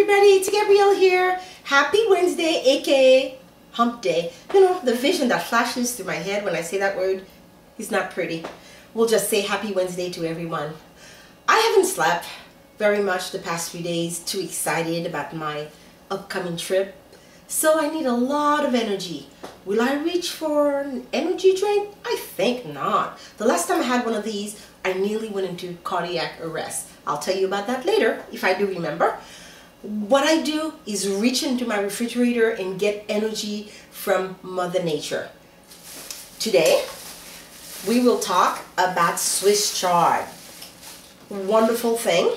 everybody, it's Gabrielle here. Happy Wednesday, aka Hump Day. You know, the vision that flashes through my head when I say that word is not pretty. We'll just say happy Wednesday to everyone. I haven't slept very much the past few days, too excited about my upcoming trip. So I need a lot of energy. Will I reach for an energy drink? I think not. The last time I had one of these, I nearly went into cardiac arrest. I'll tell you about that later, if I do remember. What I do is reach into my refrigerator and get energy from Mother Nature. Today, we will talk about Swiss chard. Wonderful thing.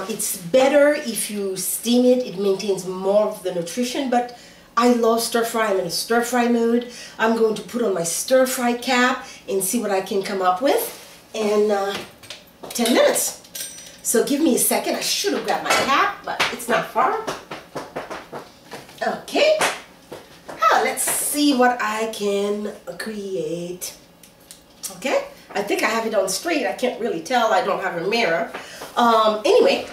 It's better if you steam it. It maintains more of the nutrition, but I love stir fry. I'm in a stir fry mood. I'm going to put on my stir fry cap and see what I can come up with in 10 minutes. So give me a second. I should have grabbed my cap, but it's not far. Okay. Let's see what I can create. Okay. I think I have it on straight. I can't really tell. I don't have a mirror. Anyway,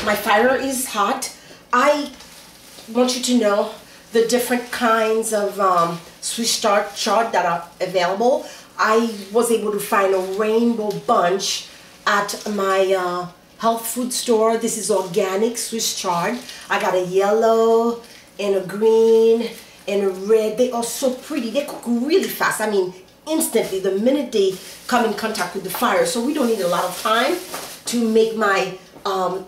my fire is hot. I want you to know the different kinds of Swiss chard that are available. I was able to find a rainbow bunch at my health food store. This is organic Swiss chard. I got a yellow and a green and a red. They are so pretty. They cook really fast. I mean, instantly, the minute they come in contact with the fire. So we don't need a lot of time to make my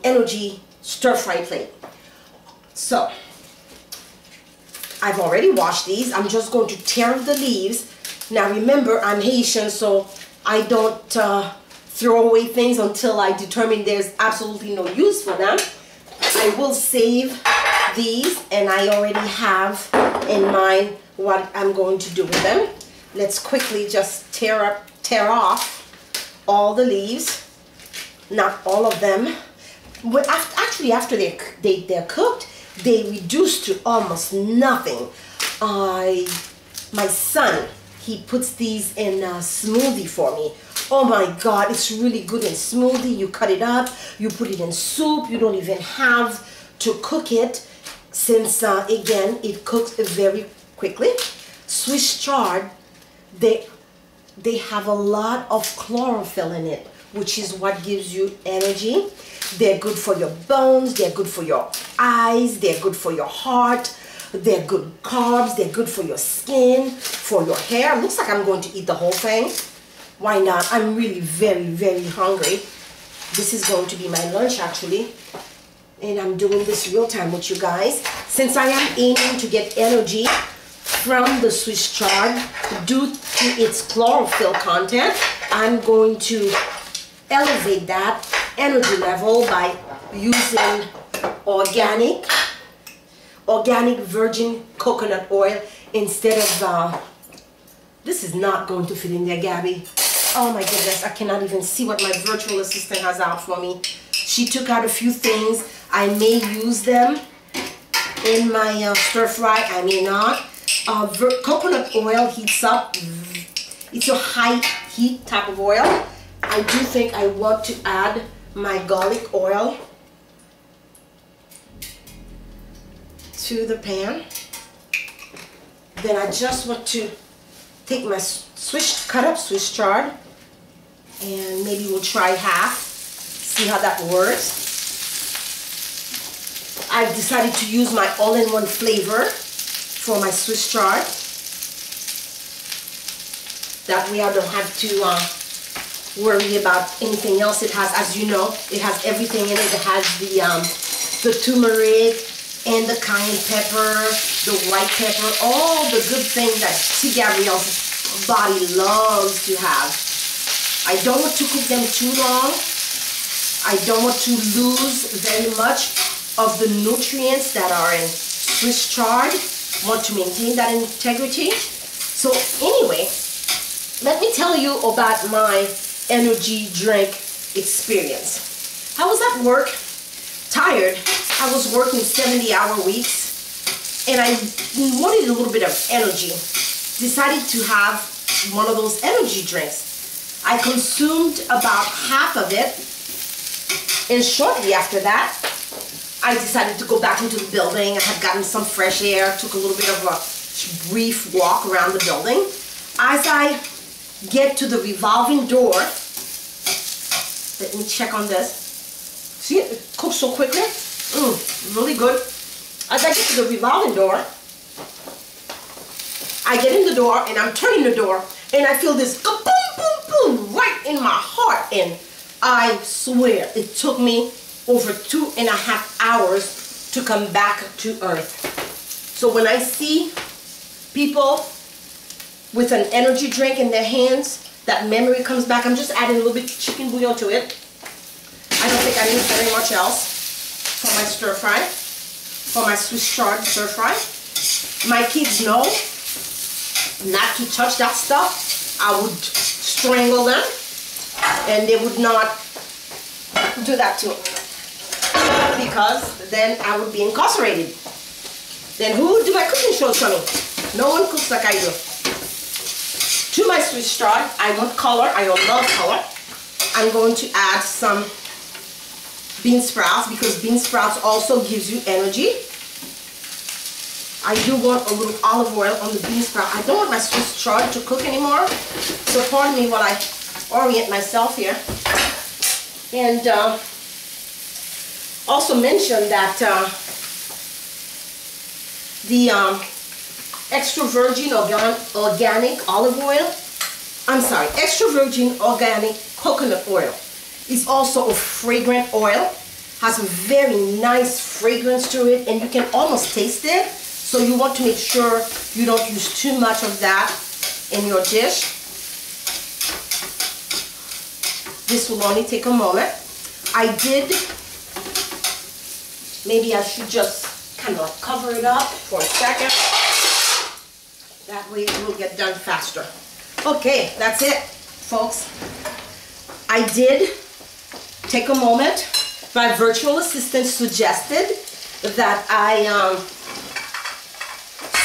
energy stir fry plate. So I've already washed these. I'm just going to tear off the leaves. Now remember, I'm Haitian, so I don't throw away things until I determine there's absolutely no use for them. I will save these, and I already have in mind what I'm going to do with them. Let's quickly just tear off all the leaves. Not all of them. But actually, after they're cooked, they reduce to almost nothing. My son, he puts these in a smoothie for me. Oh my God, it's really good in smoothie. You cut it up, you put it in soup. You don't even have to cook it, since again, it cooks very quickly. Swiss chard, they have a lot of chlorophyll in it, which is what gives you energy. They're good for your bones, they're good for your eyes, they're good for your heart, they're good carbs, they're good for your skin, for your hair. Looks like I'm going to eat the whole thing. Why not? I'm really very, very hungry. This is going to be my lunch actually. And I'm doing this real time with you guys. Since I am aiming to get energy from the Swiss chard due to its chlorophyll content, I'm going to elevate that energy level by using organic virgin coconut oil instead of this is not going to fit in there, Gabby. Oh my goodness, I cannot even see what my virtual assistant has out for me. She took out a few things. I may use them in my stir fry, I may not. Coconut oil heats up. It's a high heat type of oil. I do think I want to add my garlic oil to the pan. Then I just want to take my cut up Swiss chard, and maybe we'll try half, see how that works. I've decided to use my all-in-one flavor for my Swiss chard. That way I don't have to worry about anything else. It has, as you know, it has everything in it. It has the turmeric and the cayenne pepper, the white pepper, all the good things that T. Gabrielle's body loves to have. I don't want to cook them too long. I don't want to lose very much of the nutrients that are in Swiss chard. I want to maintain that integrity. So anyway, let me tell you about my energy drink experience. I was at work, tired. I was working 70-hour weeks, and I wanted a little bit of energy. Decided to have one of those energy drinks. I consumed about half of it, and shortly after that, I decided to go back into the building. I had gotten some fresh air, took a little bit of a brief walk around the building. As I get to the revolving door, let me check on this. See, it cooks so quickly. Really good. As I get to the revolving door, I get in the door and I'm turning the door and I feel this boom, boom, boom right in my heart. And I swear it took me over 2.5 hours to come back to earth. So when I see people with an energy drink in their hands, that memory comes back. I'm just adding a little bit of chicken bouillon to it. I don't think I need very much else for my stir fry, for my Swiss chard stir fry. My kids know not to touch that stuff. I would strangle them and they would not do that to me, because then I would be incarcerated. Then who would do my cooking shows for me? No one cooks like I do. To my Swiss chard, I want color. I love color. I'm going to add some bean sprouts, because bean sprouts also gives you energy. I do want a little olive oil on the bean sprout. I don't want my Swiss chard to cook anymore, so pardon me while I orient myself here. And also mention that the extra virgin organic olive oil, extra virgin organic coconut oil is also a fragrant oil, has a very nice fragrance to it, and you can almost taste it. So you want to make sure you don't use too much of that in your dish. This will only take a moment. Maybe I should just kind of cover it up for a second. That way it will get done faster. Okay, that's it, folks. I did take a moment. My virtual assistant suggested that I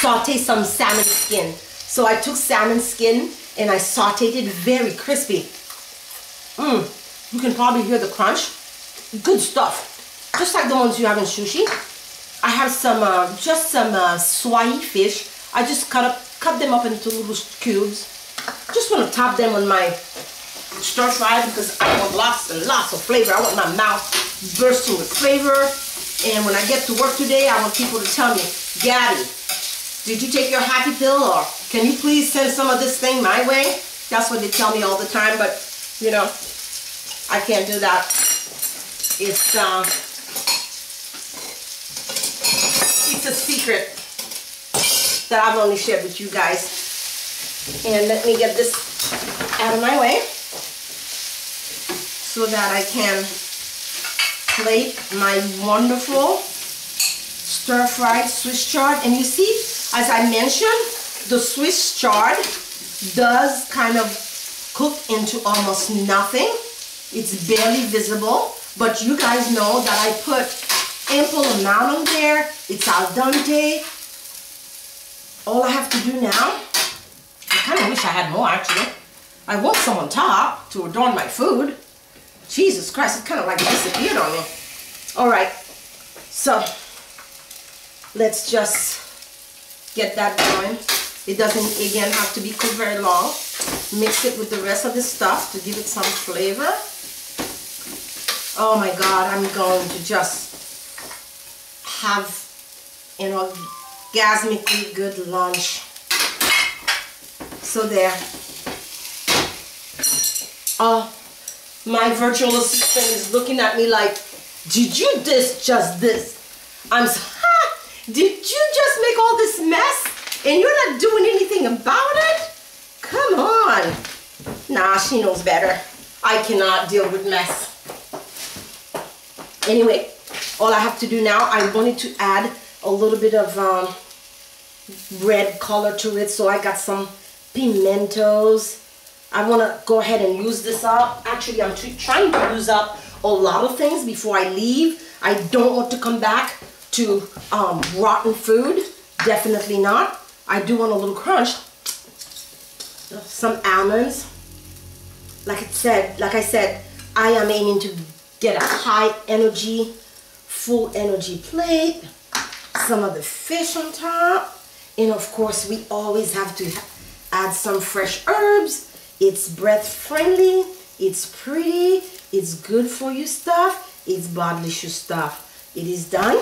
saute some salmon skin. So I took salmon skin and I sauteed it very crispy. You can probably hear the crunch. Good stuff. Just like the ones you have in sushi. I have some, just some swai fish. I just cut them up into little cubes. Just want to top them on my stir fry because I want lots and lots of flavor. I want my mouth bursting with flavor. And when I get to work today, I want people to tell me, Gabby, did you take your happy pill, or can you please send some of this thing my way? That's what they tell me all the time, but you know, I can't do that. It's a secret that I've only shared with you guys. And let me get this out of my way so that I can plate my wonderful stir-fried Swiss chard. And you see, as I mentioned, the Swiss chard does kind of cook into almost nothing. It's barely visible, but you guys know that I put ample amount on there. It's al dente. All I have to do now, I kind of wish I had more actually. I want some on top to adorn my food. Jesus Christ, it kind of like disappeared on me. All right, so let's just get that going. It doesn't, again, have to be cooked very long. Mix it with the rest of the stuff to give it some flavor. Oh my God, I'm going to just have an orgasmically good lunch. So there. Oh, my virtual assistant is looking at me like, did you just this? Did you just make all this mess and you're not doing anything about it? Come on. Nah, she knows better. I cannot deal with mess. Anyway, all I have to do now, I wanted to add a little bit of red color to it, so I got some pimentos. I want to go ahead and use this up. Actually, I'm trying to use up a lot of things before I leave. I don't want to come back to rotten food. Definitely not. I do want a little crunch. Some almonds. Like I said, I am aiming to get a high energy, full energy plate, some of the fish on top, and of course we always have to add some fresh herbs. It's breath friendly, it's pretty, it's good for you stuff, it's bodylicious stuff. It is done.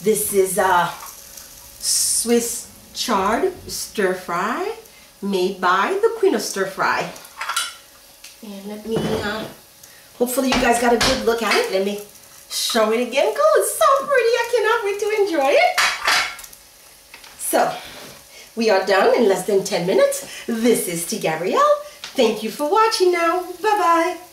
This is a Swiss chard stir fry made by the Queen of Stir Fry. And let me, hopefully you guys got a good look at it. Let me show it again. Oh, it's so pretty. I cannot wait to enjoy it. So, we are done in less than 10 minutes. This is T. Gabrielle. Thank you for watching now. Bye-bye.